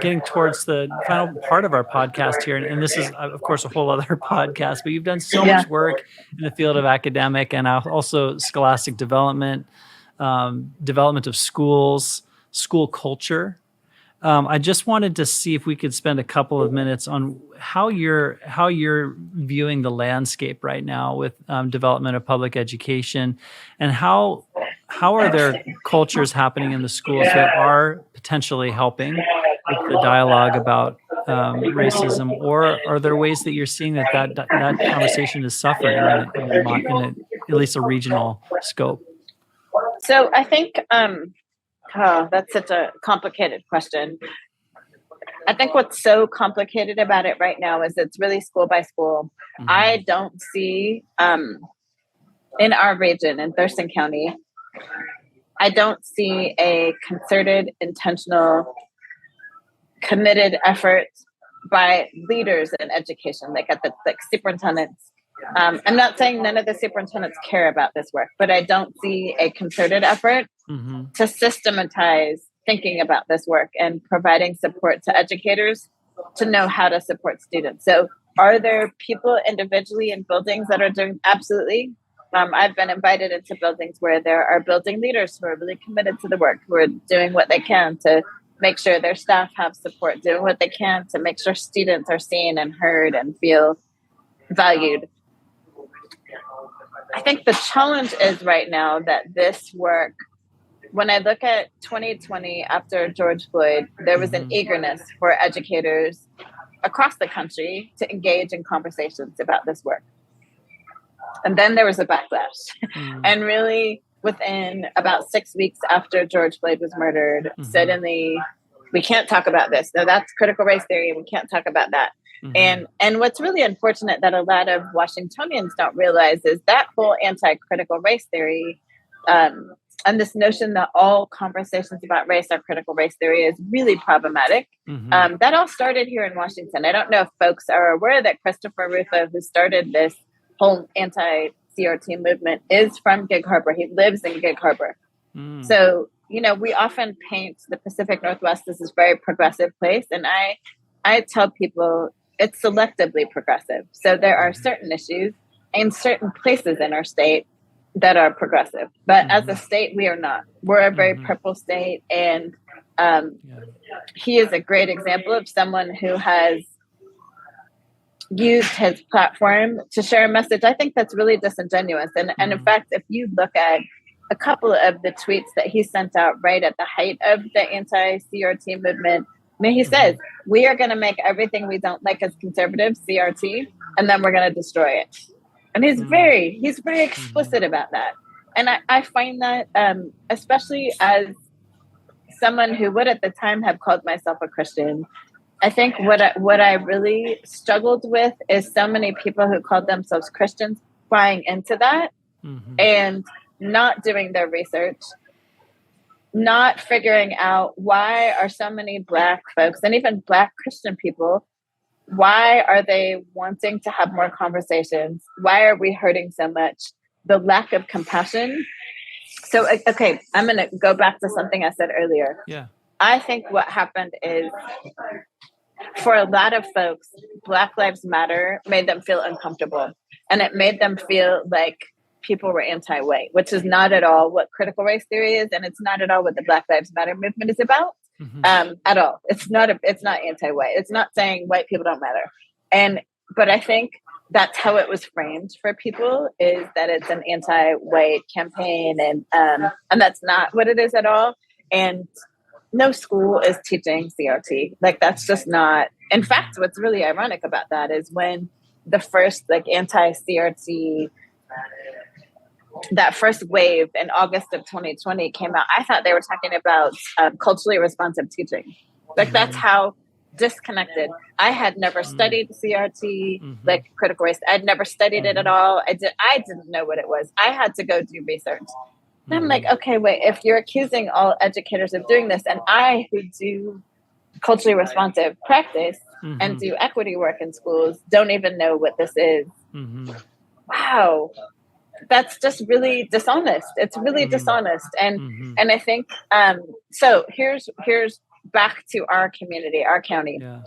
getting towards the final part of our podcast here? And this is, of course, a whole other podcast, but you've done so much work in the field of academic and also scholastic development, development of schools, school culture. I just wanted to see if we could spend a couple of minutes on how you're viewing the landscape right now with development of public education, and how are there cultures happening in the schools that are potentially helping with the dialogue about racism, or are there ways that you're seeing that conversation is suffering in at least a regional scope? So I think. That's such a complicated question. I think what's so complicated about it right now is it's really school by school. I don't see, in our region, in Thurston County, I don't see a concerted, intentional, committed effort by leaders in education, like superintendents. I'm not saying none of the superintendents care about this work, but I don't see a concerted effort to systematize thinking about this work and providing support to educators to know how to support students. So are there people individually in buildings that are doing? Absolutely. I've been invited into buildings where there are building leaders who are really committed to the work, who are doing what they can to make sure their staff have support, doing what they can to make sure students are seen and heard and feel valued. I think the challenge is right now that this work, when I look at 2020 after George Floyd, there was an eagerness for educators across the country to engage in conversations about this work. And then there was a backlash. And really, within about 6 weeks after George Floyd was murdered, suddenly, we can't talk about this. No, that's critical race theory. We can't talk about that. And what's really unfortunate that a lot of Washingtonians don't realize is that whole anti-critical race theory and this notion that all conversations about race are critical race theory is really problematic. That all started here in Washington. I don't know if folks are aware that Christopher Rufo, who started this whole anti-CRT movement, is from Gig Harbor. He lives in Gig Harbor. So, we often paint the Pacific Northwest as this very progressive place. And I tell people it's selectively progressive. So there are certain issues in certain places in our state that are progressive. But as a state, we are not. We're a very purple state. And he is a great example of someone who has used his platform to share a message I think that's really disingenuous. And in fact, if you look at a couple of the tweets that he sent out right at the height of the anti-CRT movement, I mean, he says, we are going to make everything we don't like as conservatives CRT, and then we're going to destroy it. And he's very explicit about that. And I find that, especially as someone who would at the time have called myself a Christian, I think what I really struggled with is so many people who called themselves Christians buying into that and not doing their research, not figuring out why are so many Black folks and even Black Christian people, why are they wanting to have more conversations? Why are we hurting so much? The lack of compassion. So, okay, I'm going to go back to something I said earlier. Yeah. I think what happened is, for a lot of folks, Black Lives Matter made them feel uncomfortable. And it made them feel like people were anti-white, which is not at all what critical race theory is. And it's not at all what the Black Lives Matter movement is about at all. It's not anti-white. It's not saying white people don't matter. But I think that's how it was framed for people, is that it's an anti-white campaign. And that's not what it is at all. And no school is teaching CRT. Like, that's just not. In fact, what's really ironic about that is when the first anti-CRT, that first wave in August of 2020 came out, I thought they were talking about culturally responsive teaching. Like, that's how disconnected. I had never studied CRT, like critical race. I'd never studied it at all. I didn't know what it was. I had to go do research. And I'm like, okay, wait, if you're accusing all educators of doing this, and I, who do culturally responsive practice and do equity work in schools, don't even know what this is. Wow. That's just really dishonest. It's really dishonest. And I think, so here's back to our community, our county. Yeah.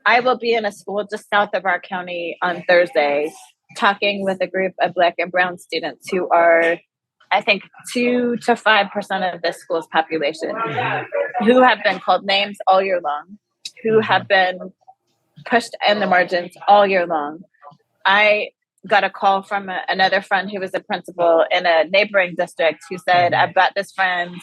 I will be in a school just south of our county on Thursday, talking with a group of Black and Brown students who are, I think, 2 to 5% of this school's population, who have been called names all year long, who have been pushed in the margins all year long. I got a call from another friend who was a principal in a neighboring district who said, I've got this friend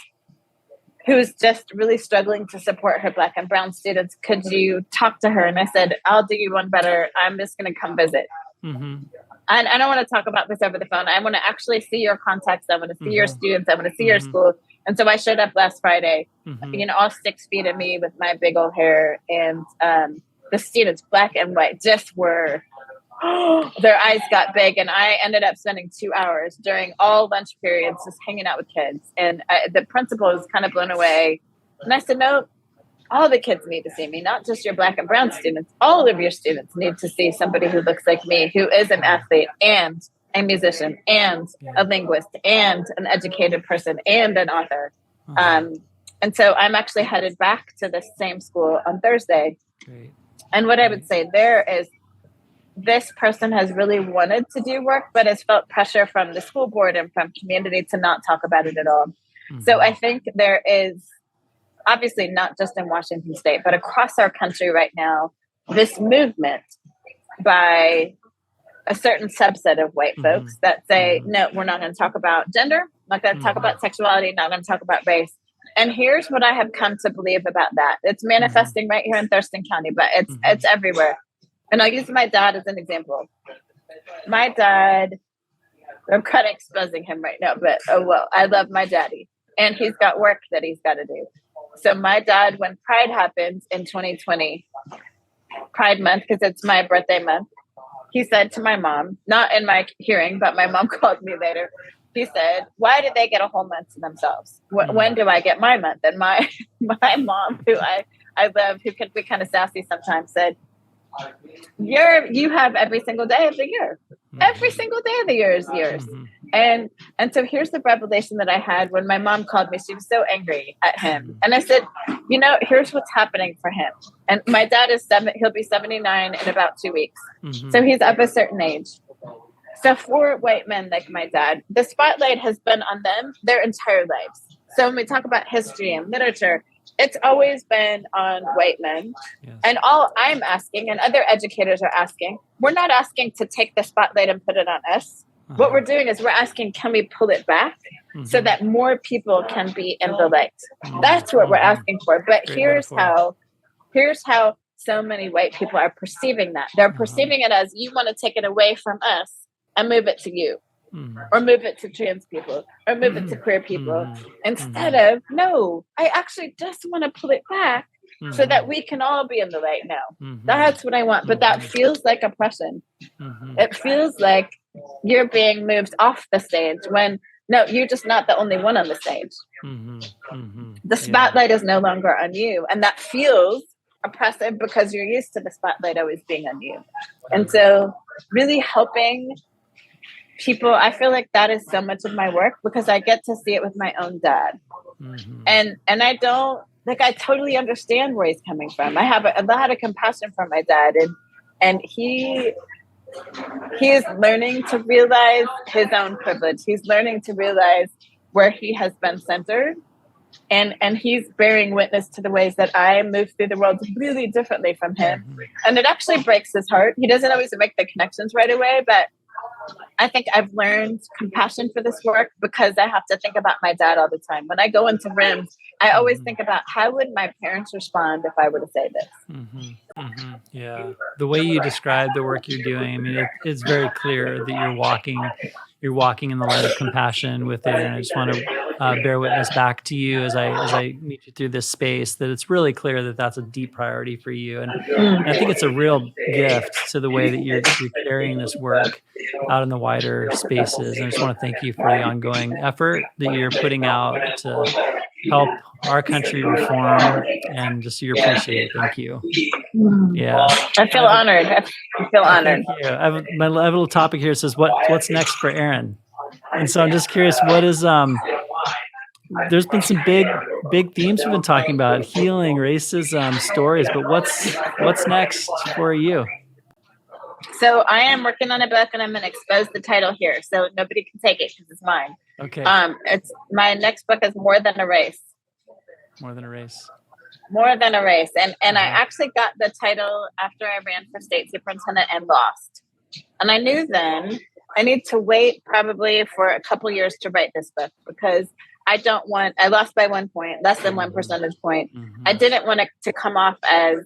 who's just really struggling to support her Black and Brown students. Could you talk to her? And I said, I'll do you one better. I'm just going to come visit. And I don't want to talk about this over the phone. I want to actually see your context. I want to see your students. I want to see your school. And so I showed up last Friday, all 6 feet of me with my big old hair. And the students, Black and white, just were, their eyes got big. And I ended up spending 2 hours during all lunch periods just hanging out with kids. And the principal was kind of blown away. And I said, no, all the kids need to see me, not just your Black and Brown students. All of your students need to see somebody who looks like me, who is an athlete and a musician and a linguist and an educated person and an author. And so I'm actually headed back to the same school on Thursday. Great. And what I would say there is, this person has really wanted to do work, but has felt pressure from the school board and from community to not talk about it at all. So I think there is, obviously not just in Washington State, but across our country right now, this movement by a certain subset of white folks that say, no, we're not going to talk about gender, not going to talk about sexuality, not going to talk about race. And here's what I have come to believe about that. It's manifesting right here in Thurston County, but it's everywhere. And I'll use my dad as an example. My dad, I'm kind of exposing him right now, but oh well, I love my daddy. And he's got work that he's got to do. So my dad, when Pride happened in 2020, Pride month, because it's my birthday month, he said to my mom, not in my hearing, but my mom called me later. he said, why did they get a whole month to themselves? When do I get my month? And my mom, who I love, who can be kind of sassy sometimes, said, you have every single day of the year. Every single day of the year is yours. And so here's the revelation that I had when my mom called me. She was so angry at him. And I said, here's what's happening for him. And my dad is he'll be 79 in about 2 weeks. So he's of a certain age. So for white men like my dad, the spotlight has been on them their entire lives. So when we talk about history and literature, it's always been on white men. Yes. And all I'm asking, and other educators are asking, we're not asking to take the spotlight and put it on us. What we're doing is we're asking, can we pull it back so that more people can be in the light? That's what we're asking for. But here's how so many white people are perceiving that. They're perceiving it as, you want to take it away from us and move it to you, or move it to trans people, or move it to queer people. Instead of, no, I actually just want to pull it back so that we can all be in the light now. That's what I want. But that feels like oppression. It feels like you're being moved off the stage when, no, you're just not the only one on the stage. The spotlight is no longer on you. And that feels oppressive because you're used to the spotlight always being on you. And so really helping people, I feel like that is so much of my work because I get to see it with my own dad. And I don't, I totally understand where he's coming from. I have a lot of compassion for my dad, and he is learning to realize his own privilege. He's learning to realize where he has been centered, and he's bearing witness to the ways that I move through the world really differently from him. And it actually breaks his heart. He doesn't always make the connections right away, but I think I've learned compassion for this work because I have to think about my dad all the time. When I go into rooms, I always think about, how would my parents respond if I were to say this? Yeah. The way you describe the work you're doing, I mean, it's very clear that you're walking in the light of compassion with it. And I just want to bear witness back to you as I meet you through this space, that it's really clear that that's a deep priority for you. And I think it's a real gift to the way that you're carrying this work out in the wider spaces. And I just want to thank you for the ongoing effort that you're putting out to help our country reform, and just so you appreciate it. Thank you. Yeah. I feel honored. I feel honored. Thank you. I have a little topic here that says, what's next for Erin? And so I'm just curious, what is, there's been some big themes we've been talking about, healing, racism, stories, but what's next for you? So I am working on a book, and I'm going to expose the title here so nobody can take it because it's mine. Okay. It's my next book is More Than a Race. More Than a Race. More Than a Race. And I actually got the title after I ran for state superintendent and lost. And I knew then I need to wait probably for a couple years to write this book because I lost by 1 point, less than 1 percentage point. I didn't want it to come off as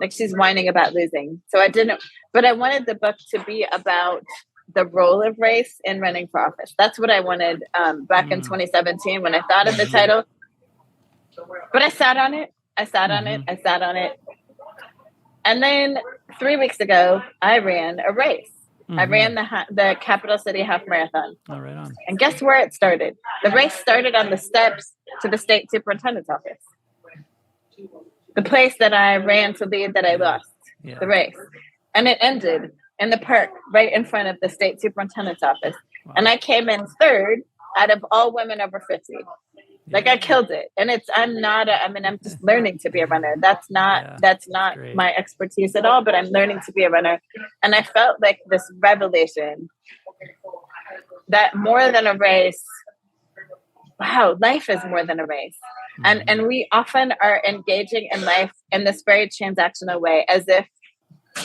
like she's whining about losing. So I didn't, but I wanted the book to be about the role of race in running for office. That's what I wanted back in 2017 when I thought of the title. But I sat on it. I sat on it. And then 3 weeks ago, I ran a race. I ran the Capital City Half Marathon. Oh, right on. And guess where it started? The race started on the steps to the state superintendent's office. The place that I ran to lead that I lost, the race. And it ended in the park right in front of the state superintendent's office. Wow. And I came in third out of all women over 50. Like I killed it. And I'm just learning to be a runner. That's not my expertise at all, but I'm learning to be a runner. And I felt like this revelation that more than a race, wow, life is more than a race. And we often are engaging in life in this very transactional way, as if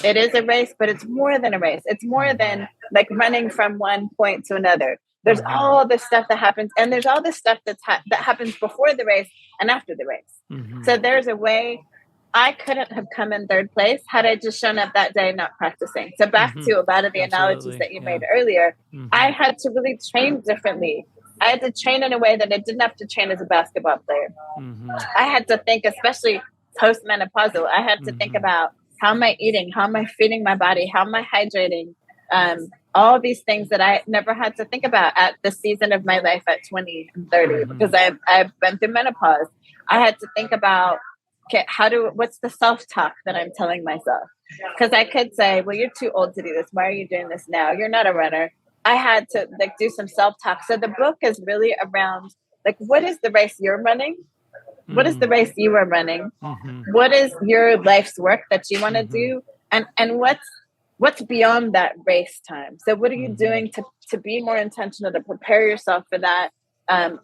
it is a race, but it's more than a race. It's more than like running from one point to another. There's all this stuff that happens, and there's all this stuff that happens before the race and after the race. So there's a way I couldn't have come in third place had I just shown up that day not practicing. So back to a lot of the analogies that you made earlier, I had to really train differently. I had to train in a way that I didn't have to train as a basketball player. I had to think, especially post-menopausal, I had to think about, how am I eating? How am I feeding my body? How am I hydrating? all these things that I never had to think about at the season of my life at 20 and 30, because I've been through menopause. I had to think about, okay, what's the self-talk that I'm telling myself? Because I could say, well, you're too old to do this. Why are you doing this now? You're not a runner. I had to do some self-talk. So the book is really around, what is the race you're running? What is the race you are running? What is your life's work that you want to do? And what's beyond that race time? So what are you doing to be more intentional, to prepare yourself for that?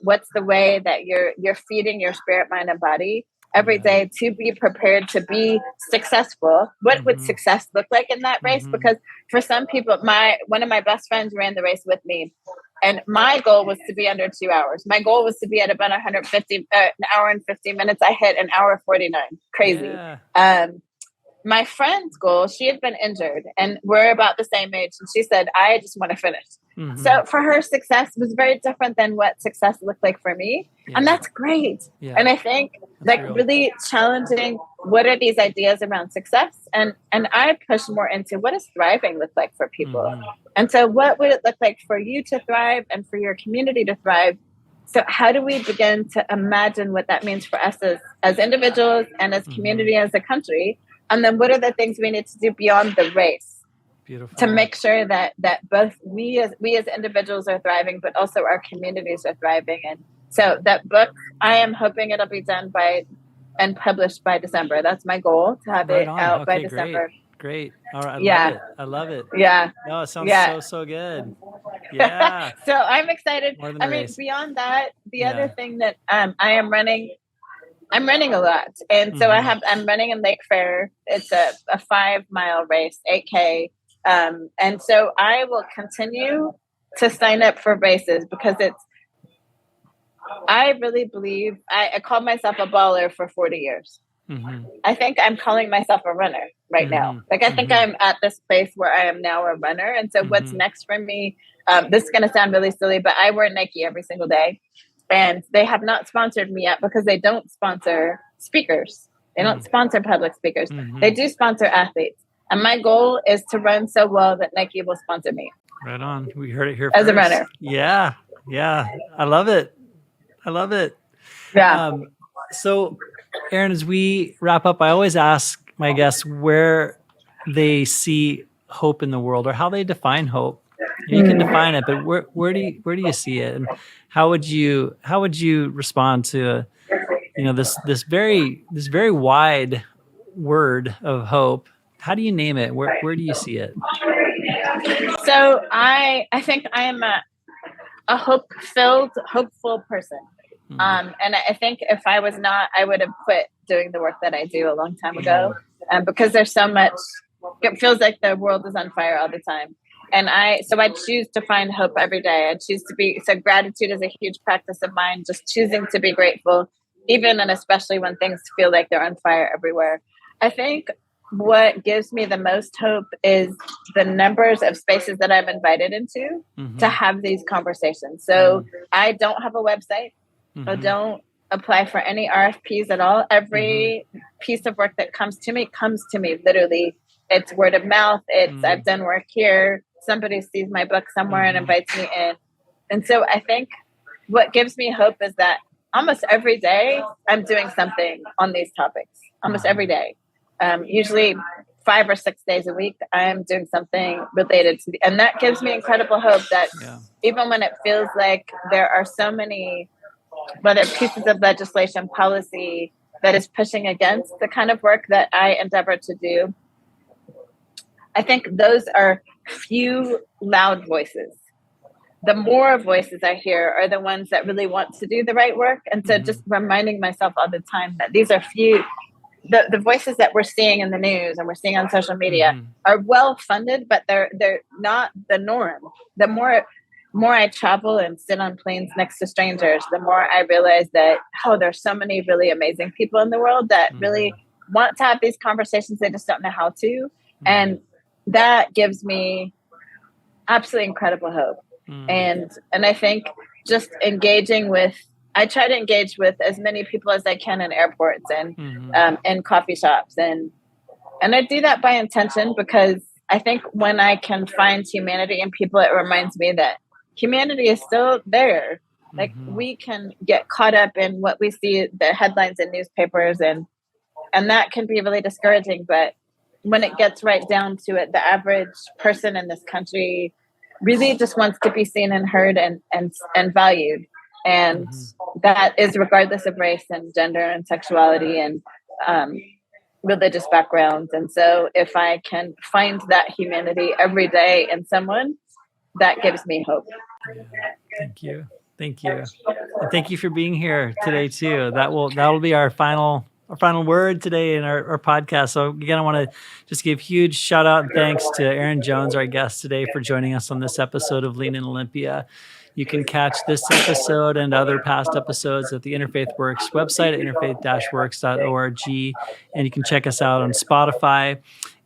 What's the way that you're feeding your spirit, mind, and body every day to be prepared to be successful? What would success look like in that race? Because for some people, one of my best friends ran the race with me, and my goal was to be under 2 hours. My goal was to be at about 150, an hour and 50 minutes. I hit an hour 49. Crazy. Yeah. My friend's goal, she had been injured, and we're about the same age. And she said, I just want to finish. So for her, success was very different than what success looked like for me. Yeah. And that's great. Yeah. And I think really challenging, what are these ideas around success? And I push more into, what does thriving look like for people? And so what would it look like for you to thrive and for your community to thrive? So how do we begin to imagine what that means for us as individuals and as community, as a country? And then what are the things we need to do beyond the race? Beautiful. To make sure that both we as individuals are thriving, but also our communities are thriving. And so that book, I am hoping it'll be done and published by December. That's my goal, to have it out by December. Great. All right. I love it. Yeah. No, it sounds so good. Yeah. So I'm excited. I mean, beyond that, the other thing that I'm running a lot. And so I'm running in Lake Fair. It's a 5-mile race, 8K. And so I will continue to sign up for races, because I really believe, I called myself a baller for 40 years. I think I'm calling myself a runner right now. I think I'm at this place where I am now a runner. And so what's next for me, this is going to sound really silly, but I wear Nike every single day. And they have not sponsored me yet, because they don't sponsor speakers. They don't sponsor public speakers. They do sponsor athletes. And my goal is to run so well that Nike will sponsor me. Right on. We heard it here as first. A runner. Yeah. I love it. Yeah. So, Erin, as we wrap up, I always ask my guests where they see hope in the world, or how they define hope. You can define it, but where do you see it, and how would you respond to this very wide word of hope? How do you name it? Where do you see it? So I think I am a hopeful person. And I think if I was not, I would have quit doing the work that I do a long time ago. Because there's so much, it feels like the world is on fire all the time. And I choose to find hope every day. I choose to be, so gratitude is a huge practice of mine, just choosing to be grateful, even and especially when things feel like they're on fire everywhere. I think what gives me the most hope is the numbers of spaces that I'm invited into to have these conversations. So I don't have a website. I don't apply for any RFPs at all. Every piece of work that comes to me literally. It's word of mouth. It's I've done work here. Somebody sees my book somewhere and invites me in. And so I think what gives me hope is that almost every day I'm doing something on these topics. Almost every day. Usually 5 or 6 days a week, I am doing something related to and that gives me incredible hope that even when it feels like there are so many, whether pieces of legislation, policy that is pushing against the kind of work that I endeavor to do, I think those are few loud voices. The more voices I hear are the ones that really want to do the right work. And so just reminding myself all the time that these are few, the voices that we're seeing in the news and we're seeing on social media are well funded, but they're not the norm. The more I travel and sit on planes next to strangers, the more I realize that, there's so many really amazing people in the world that really want to have these conversations. They just don't know how to. And that gives me absolutely incredible hope. And I think just engaging with, I try to engage with as many people as I can in airports and in coffee shops. And I do that by intention because I think when I can find humanity in people, it reminds me that humanity is still there. Like we can get caught up in what we see, the headlines in newspapers, and that can be really discouraging. But when it gets right down to it, the average person in this country really just wants to be seen and heard and valued. And that is regardless of race and gender and sexuality and religious backgrounds. And so if I can find that humanity every day in someone, that gives me hope. Thank you. Thank you. And thank you for being here today too. That'll be our final word today in our podcast. So again, I want to just give huge shout out and thanks to Erin Jones, our guest today, for joining us on this episode of Lean in Olympia. You can catch this episode and other past episodes at the Interfaith Works website at interfaith-works.org. And you can check us out on Spotify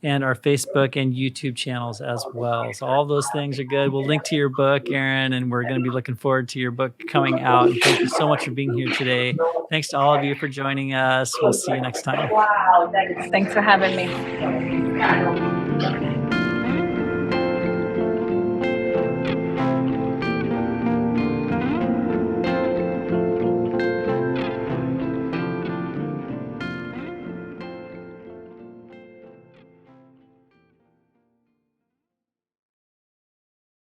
and our Facebook and YouTube channels as well. So all those things are good. We'll link to your book, Erin, and we're going to be looking forward to your book coming out. And thank you so much for being here today. Thanks to all of you for joining us. We'll see you next time. Thanks for having me.